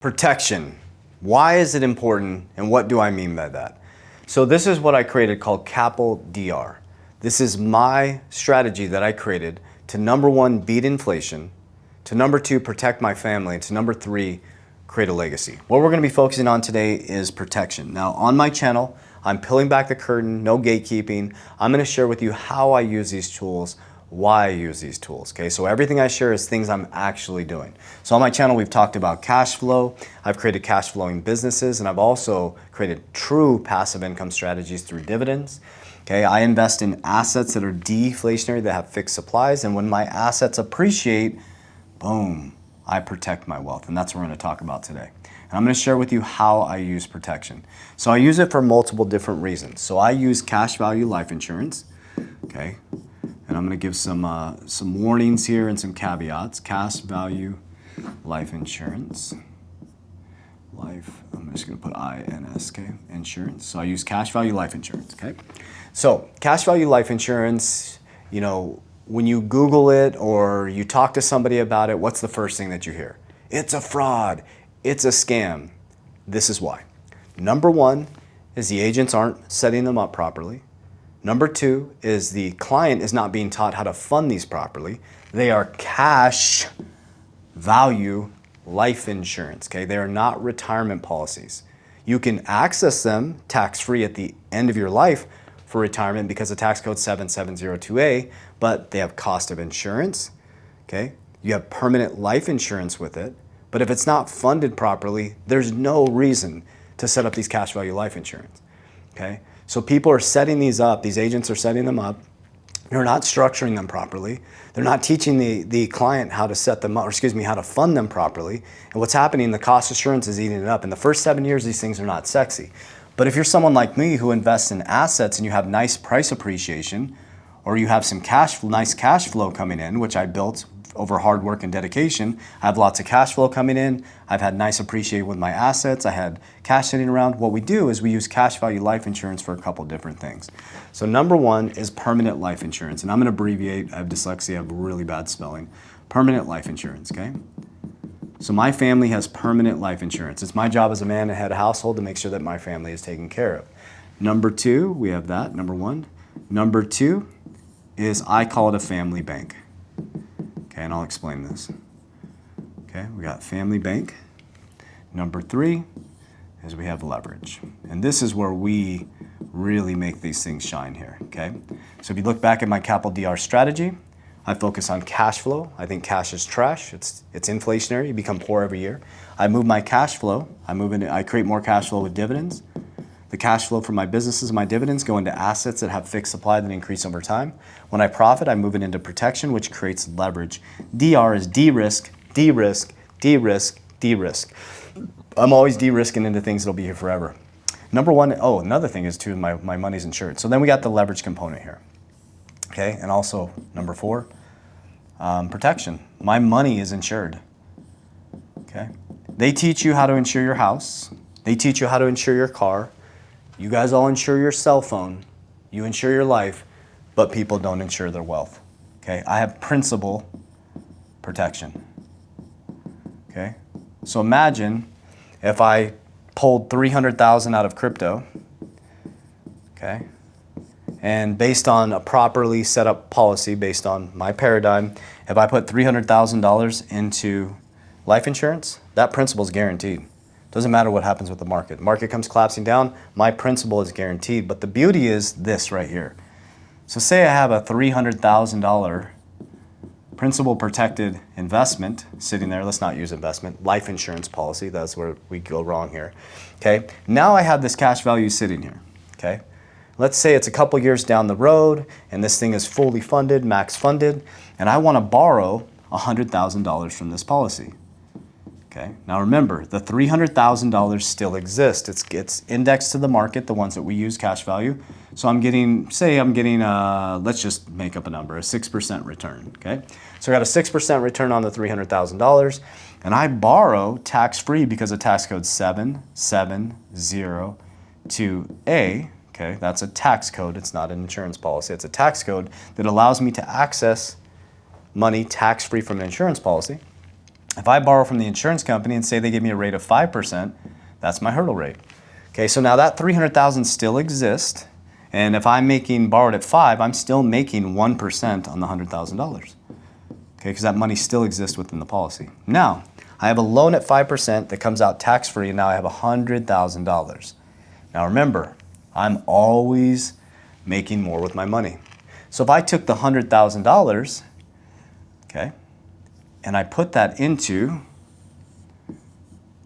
Protection. Why is it important and what do I mean by that? So this is what I created called Capital DR. This is my strategy that I created to number one, beat inflation, to number two, protect my family, and to number three, create a legacy. What we're gonna be focusing on today is protection. Now on my channel, I'm peeling back the curtain, no gatekeeping. I'm gonna share with you how I use these tools, why I use these tools, okay? So everything I share is things I'm actually doing. So on my channel, we've talked about cash flow. I've created cash flowing businesses, and I've also created true passive income strategies through dividends. Okay, I invest in assets that are deflationary, that have fixed supplies, and when my assets appreciate, boom, I protect my wealth, and that's what we're gonna talk about today. And I'm gonna share with you how I use protection. So I use it for multiple different reasons. So I use cash value life insurance, okay? And I'm gonna give some warnings here and some caveats. Cash value life insurance. I'm just gonna put INS, okay? Insurance. So I use cash value life insurance, okay? So cash value life insurance, you know, when you Google it or you talk to somebody about it, what's the first thing that you hear? It's a fraud, it's a scam. This is why. Number one is the agents aren't setting them up properly. Number two is the client is not being taught how to fund these properly. They are cash value life insurance, okay? They are not retirement policies. You can access them tax-free at the end of your life for retirement because of tax code 7702A, but they have cost of insurance, okay? You have permanent life insurance with it, but if it's not funded properly, there's no reason to set up these cash value life insurance, okay? So people are setting these up, these agents are setting them up, they're not structuring them properly, they're not teaching the client how to set them up, or excuse me, how to fund them properly, and what's happening, the cost assurance is eating it up. In the first 7 years, these things are not sexy. But if you're someone like me who invests in assets and you have nice price appreciation, or you have some nice cash flow coming in, which I built over hard work and dedication. I have lots of cash flow coming in. I've had nice appreciation with my assets. I had cash sitting around. What we do is we use cash value life insurance for a couple different things. So number one is permanent life insurance. And I'm gonna abbreviate, I have dyslexia, I have really bad spelling. Permanent life insurance, okay? So my family has permanent life insurance. It's my job as a man and head of household to make sure that my family is taken care of. Number two, we have that, number one. Number two is I call it a family bank. Okay, and I'll explain this. Okay, we got family bank. Number three is we have leverage. And this is where we really make these things shine here, okay? So if you look back at my Capital DR strategy, I focus on cash flow. I think cash is trash. It's inflationary. You become poor every year. I move my cash flow. I create more cash flow with dividends. The cash flow from my businesses and my dividends go into assets that have fixed supply that increase over time. When I profit, I move it into protection, which creates leverage. DR is de-risk, de-risk, de-risk, de-risk. I'm always de-risking into things that'll be here forever. Number one, another thing is too, my money's insured. So then we got the leverage component here. Okay, and also number four, protection. My money is insured. Okay, they teach you how to insure your house. They teach you how to insure your car. You guys all insure your cell phone, you insure your life, but people don't insure their wealth, okay? I have principal protection, okay? So imagine if I pulled 300,000 out of crypto, okay? And based on a properly set up policy, based on my paradigm, if I put $300,000 into life insurance, that principal is guaranteed. Doesn't matter what happens with the market. The market comes collapsing down, my principal is guaranteed. But the beauty is this right here. So say I have a $300,000 principal protected investment sitting there. Let's not use investment, life insurance policy. That's where we go wrong here. Okay, now I have this cash value sitting here, okay? Let's say it's a couple years down the road and this thing is fully funded, max funded, and I wanna borrow $100,000 from this policy. Okay. Now remember, the $300,000 still exists. It's indexed to the market, the ones that we use, cash value. So I'm getting, let's just make up a number, a 6% return, okay? So I got a 6% return on the $300,000, and I borrow tax-free because of tax code 7702A, okay? That's a tax code, it's not an insurance policy. It's a tax code that allows me to access money tax-free from an insurance policy. If I borrow from the insurance company and say they give me a rate of 5%, that's my hurdle rate. Okay, so now that 300,000 still exists, and if I'm borrowed at 5, I'm still making 1% on the $100,000. Okay, because that money still exists within the policy. Now, I have a loan at 5% that comes out tax-free, and now I have $100,000. Now remember, I'm always making more with my money. So if I took the $100,000, okay, and I put that into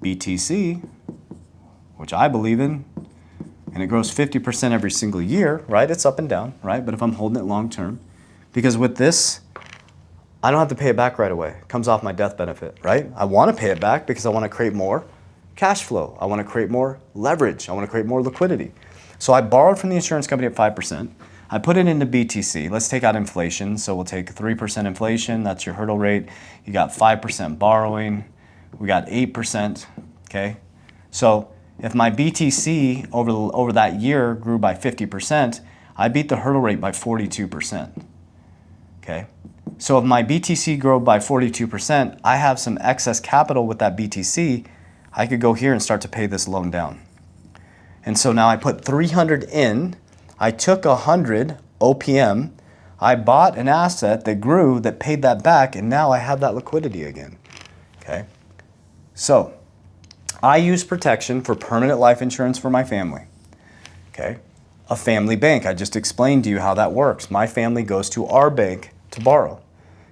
BTC, which I believe in, and it grows 50% every single year, right? It's up and down, right? But if I'm holding it long term, because with this, I don't have to pay it back right away. It comes off my death benefit, right? I want to pay it back because I want to create more cash flow. I want to create more leverage. I want to create more liquidity. So I borrowed from the insurance company at 5%. I put it into BTC. Let's take out inflation. So we'll take 3% inflation. That's your hurdle rate. You got 5% borrowing. We got 8%, okay? So if my BTC over that year grew by 50%, I beat the hurdle rate by 42%, okay? So if my BTC grew by 42%, I have some excess capital with that BTC. I could go here and start to pay this loan down. And so now I put 300 in, I took 100 OPM, I bought an asset that grew, that paid that back, and now I have that liquidity again, okay? So I use protection for permanent life insurance for my family, okay? A family bank, I just explained to you how that works. My family goes to our bank to borrow,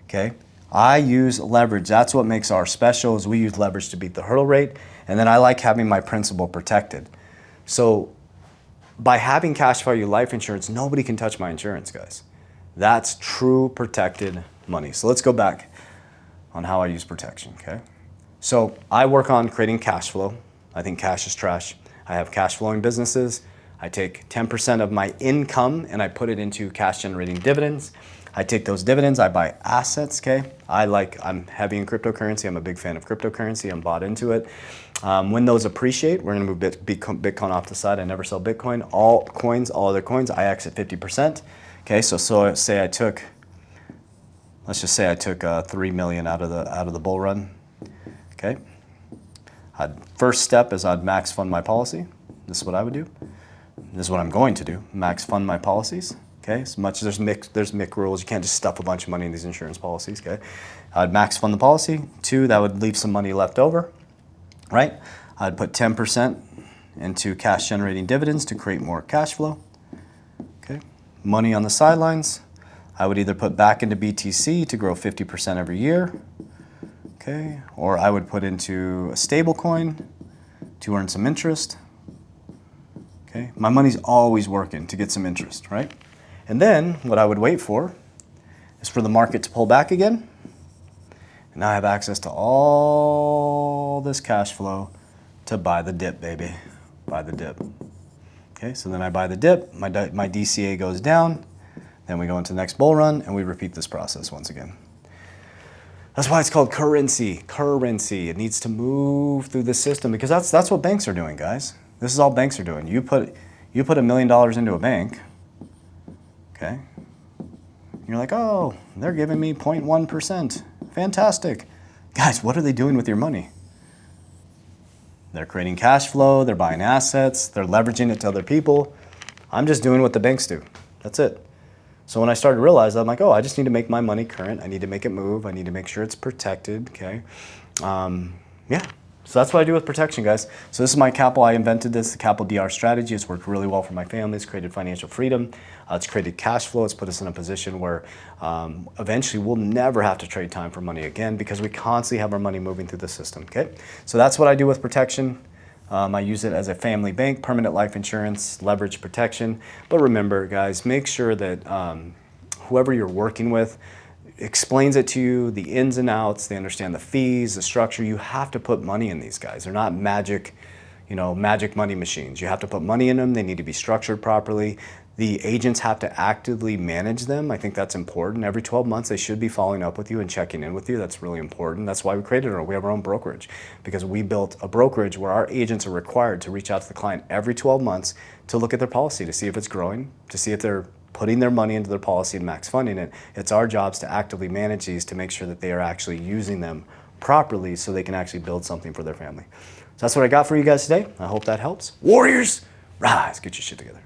okay? I use leverage. That's what makes ours special, is we use leverage to beat the hurdle rate, and then I like having my principal protected. So by having cash value life insurance, nobody can touch my insurance, guys. That's true protected money. So let's go back on how I use protection, okay? So I work on creating cash flow. I think cash is trash. I have cash flowing businesses. I take 10% of my income and I put it into cash generating dividends. I take those dividends, I buy assets, okay? I'm heavy in cryptocurrency. I'm a big fan of cryptocurrency. I'm bought into it. When those appreciate, we're gonna move Bitcoin off the side. I never sell Bitcoin. All other coins, I exit 50%. Okay, so let's just say I took 3 million out of the bull run. Okay. First step is I'd max fund my policy. This is what I would do. This is what I'm going to do. Max fund my policies. Okay, as much as there's MIC rules, you can't just stuff a bunch of money in these insurance policies, okay? I'd max fund the policy. 2, that would leave some money left over, right? I'd put 10% into cash generating dividends to create more cash flow, okay? Money on the sidelines, I would either put back into BTC to grow 50% every year, okay? Or I would put into a stable coin to earn some interest, okay? My money's always working to get some interest, right? And then what I would wait for is for the market to pull back again. And now I have access to all this cash flow to buy the dip, baby. Buy the dip. Okay, so then I buy the dip, my DCA goes down, then we go into the next bull run and we repeat this process once again. That's why it's called currency. Currency. It needs to move through the system because that's what banks are doing, guys. This is all banks are doing. You put $1 million into a bank. Okay. You're like, oh, they're giving me 0.1%. Fantastic. Guys, what are they doing with your money? They're creating cash flow, they're buying assets, they're leveraging it to other people. I'm just doing what the banks do. That's it. So when I started to realize, I'm like, oh, I just need to make my money current. I need to make it move. I need to make sure it's protected, okay? Yeah. So that's what I do with protection, guys. So this is my capital. I invented this, the capital DR strategy. It's worked really well for my family. It's created financial freedom. It's created cash flow. It's put us in a position where eventually we'll never have to trade time for money again because we constantly have our money moving through the system, okay? So that's what I do with protection. I use it as a family bank, permanent life insurance, leverage protection. But remember, guys, make sure that whoever you're working with explains it to you, the ins and outs, they understand the fees, the structure. You have to put money in these guys. They're not magic, magic money machines. You have to put money in them. They need to be structured properly. The agents have to actively manage them. I think that's important. Every 12 months, they should be following up with you and checking in with you. That's really important. That's why we created it. We have our own brokerage because we built a brokerage where our agents are required to reach out to the client every 12 months to look at their policy, to see if it's growing, to see if they're putting their money into their policy and max funding it. It's our jobs to actively manage these to make sure that they are actually using them properly so they can actually build something for their family. So that's what I got for you guys today. I hope that helps. Warriors, rise, get your shit together.